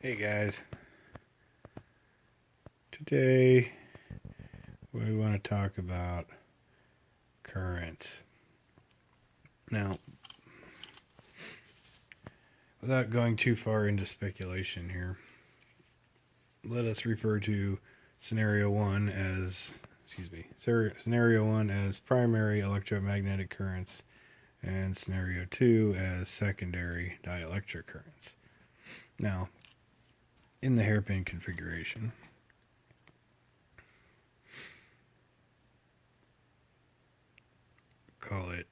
Hey guys, today we want to talk about currents. Now, without going too far into speculation here, let us refer to scenario 1 as primary electromagnetic currents and scenario 2 as secondary dielectric currents. Now, in the hairpin configuration, call it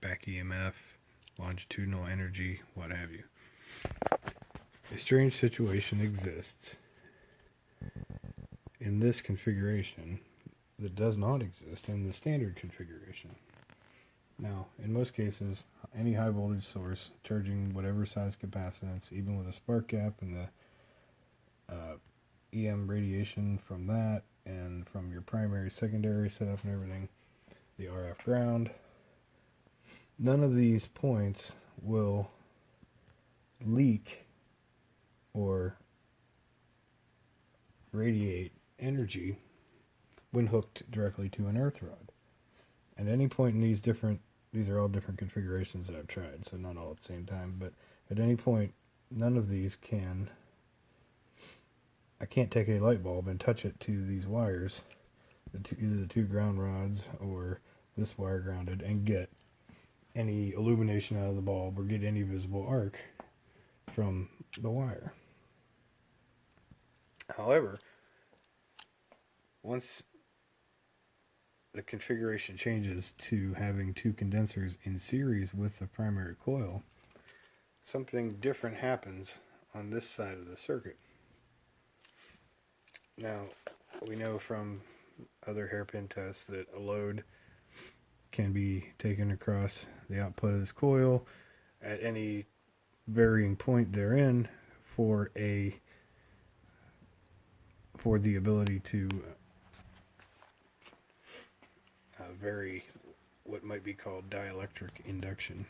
back EMF, longitudinal energy, what have you. A strange situation exists in this configuration that does not exist in the standard configuration. Now, in most cases, any high voltage source charging whatever size capacitance, even with a spark gap and the EM radiation from that and from your primary, secondary setup and everything, the RF ground, none of these points will leak or radiate energy when hooked directly to an earth rod. At any point in these are all different configurations that I've tried, so not all at the same time, but at any point, none of these I can't take a light bulb and touch it to these wires, either the two ground rods or this wire grounded, and get any illumination out of the bulb or get any visible arc from the wire. However, once the configuration changes to having two condensers in series with the primary coil, something different happens on this side of the circuit. Now, we know from other hairpin tests that a load can be taken across the output of this coil at any varying point therein for the ability to vary what might be called dielectric induction.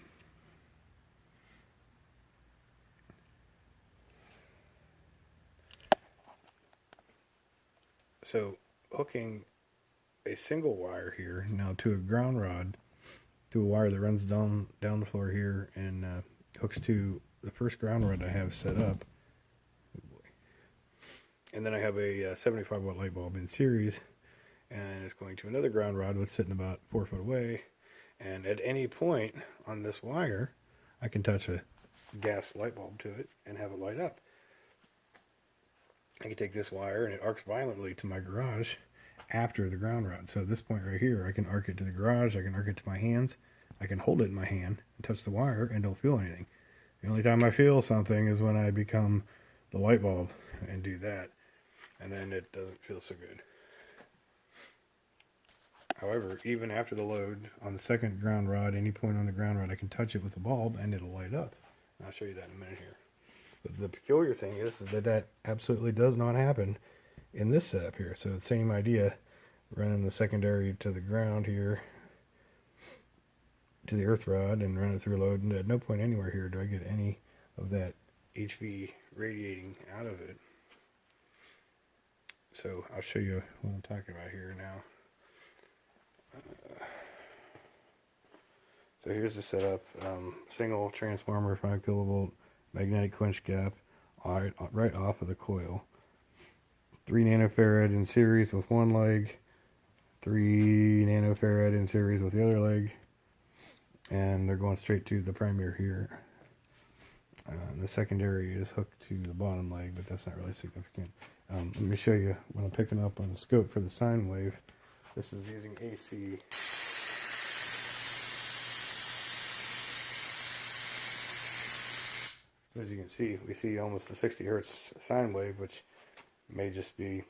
So hooking a single wire here now to a ground rod, to a wire that runs down the floor here and hooks to the first ground rod I have set up, and then I have a 75 watt light bulb in series, and it's going to another ground rod that's sitting about 4 foot away, and at any point on this wire I can touch a gas light bulb to it and have it light up. I can take this wire and it arcs violently to my garage after the ground rod. So at this point right here, I can arc it to the garage, I can arc it to my hands, I can hold it in my hand and touch the wire and don't feel anything. The only time I feel something is when I become the light bulb and do that, and then it doesn't feel so good. However, even after the load on the second ground rod, any point on the ground rod, I can touch it with the bulb and it'll light up. And I'll show you that in a minute here. But the peculiar thing is that absolutely does not happen in this setup here. So the same idea, running the secondary to the ground here, to the earth rod, and run it through a load, and at no point anywhere here do I get any of that HV radiating out of it. So I'll show you what I'm talking about here now. So here's the setup, single transformer, 5 kilovolt, magnetic quench gap, right off of the coil. 3 nanofarad in series with one leg, 3 nanofarad in series with the other leg, and they're going straight to the primary here. The secondary is hooked to the bottom leg, but that's not really significant. Let me show you what I'm picking up on the scope for the sine wave. This is using AC. So as you can see, we see almost the 60 hertz sine wave, which may just be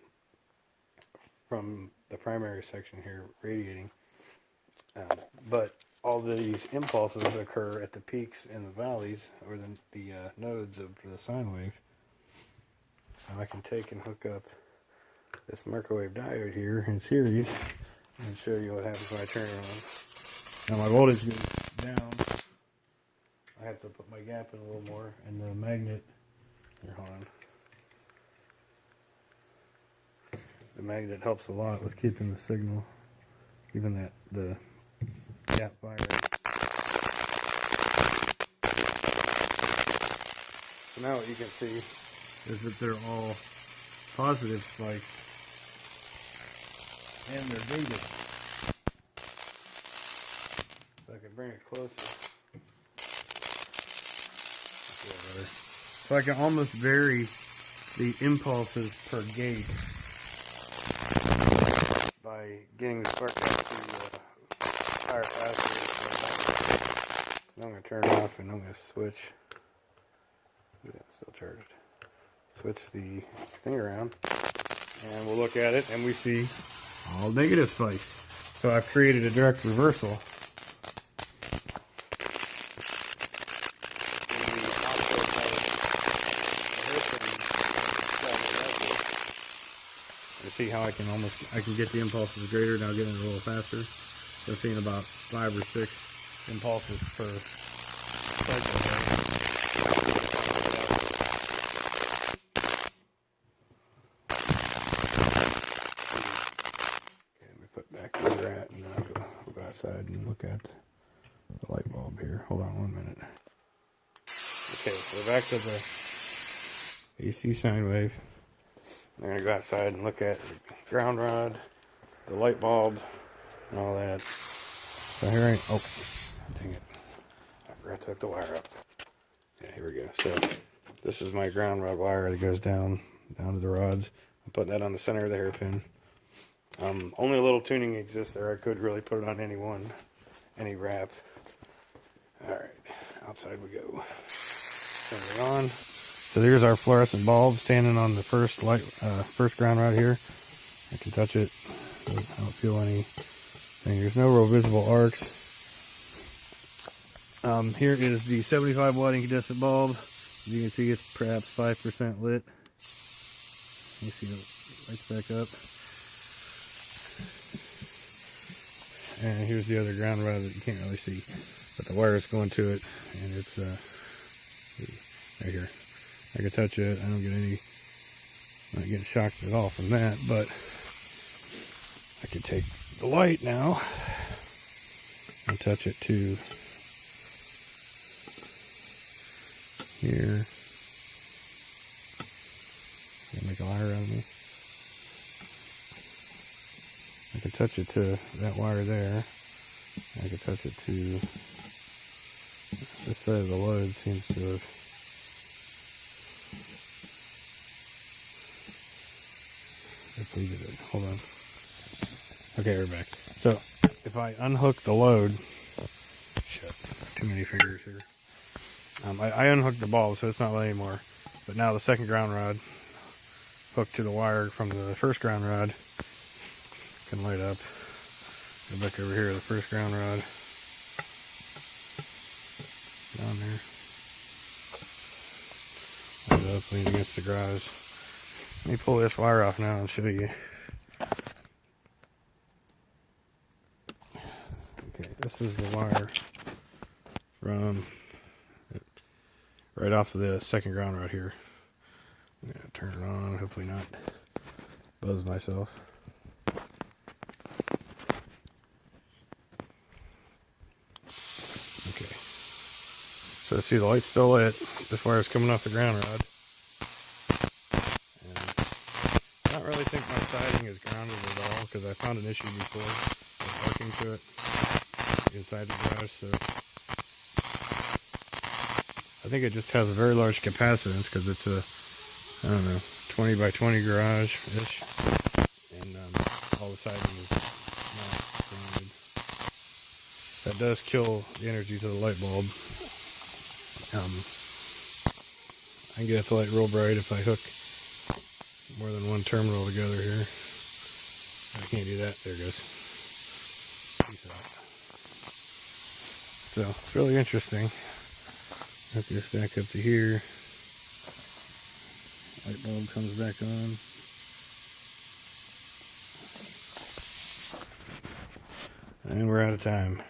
from the primary section here radiating. But all these impulses occur at the peaks and the valleys, or the nodes of the sine wave. So I can take and hook up this microwave diode here in series and show you what happens when I turn it on. Now my voltage goes down I have to put my gap in a little more, and the magnet, here, hold on. The magnet helps a lot with keeping the signal, even the gap wire. So now what you can see is that they're all positive spikes, and they're gated. So I can bring it closer. So I can almost vary the impulses per gate by getting the spark gap to higher capacitance. So I'm going to turn it off and I'm going to switch. Yeah, still charged. Switch the thing around and we'll look at it and we see all negative spikes. So I've created a direct reversal. See how I can get the impulses greater, now getting it a little faster. So I'm seeing about 5 or 6 impulses per cycle. Okay, let me put back where we're at and then I'll go outside and look at the light bulb here. Hold on 1 minute. Okay, so back to the AC sine wave. I'm going to go outside and look at the ground rod, the light bulb, and all that. So here dang it. I forgot to hook the wire up. Yeah, here we go. So this is my ground rod wire that goes down to the rods. I'm putting that on the center of the hairpin. Only a little tuning exists there. I could really put it on any wrap. Alright, outside we go. Turn it on. So there's our fluorescent bulb standing on the first ground rod here. I can touch it. I don't feel anything. There's no real visible arcs. Here is the 75 watt incandescent bulb. As you can see, it's perhaps 5% lit. Let me see the lights back up. And here's the other ground rod that you can't really see, but the wire is going to it, and it's right here. I can touch it. I don't get not getting shocked at all from that, but I can take the light now and touch it to here. Gonna make a liar out of me. I can touch it to that wire there. I can touch it to this side of the load. Seems to have depleted it. Hold on. Okay, we're back. So if I unhook the load, shit, too many fingers here. I unhooked the bulb, so it's not lit anymore. But now the second ground rod hooked to the wire from the first ground rod can light up. Go back over here, the first ground rod down there. Light up, lean against the garage. Let me pull this wire off now and show you. Okay, this is the wire from right off of the second ground rod here. I'm gonna turn it on, hopefully not buzz myself. Okay, so see the light's still lit. This wire is coming off the ground rod. I don't really think my siding is grounded at all because I found an issue before with arcing to it inside the garage. So I think it just has a very large capacitance because it's a, I don't know, 20 by 20 garage-ish, and all the siding is not grounded. That does kill the energy to the light bulb. I can get the light real bright if I hook more than one terminal together here. I can't do that. There it goes. Peace out. So it's really interesting. Hook this back up to here. Light bulb comes back on. And we're out of time.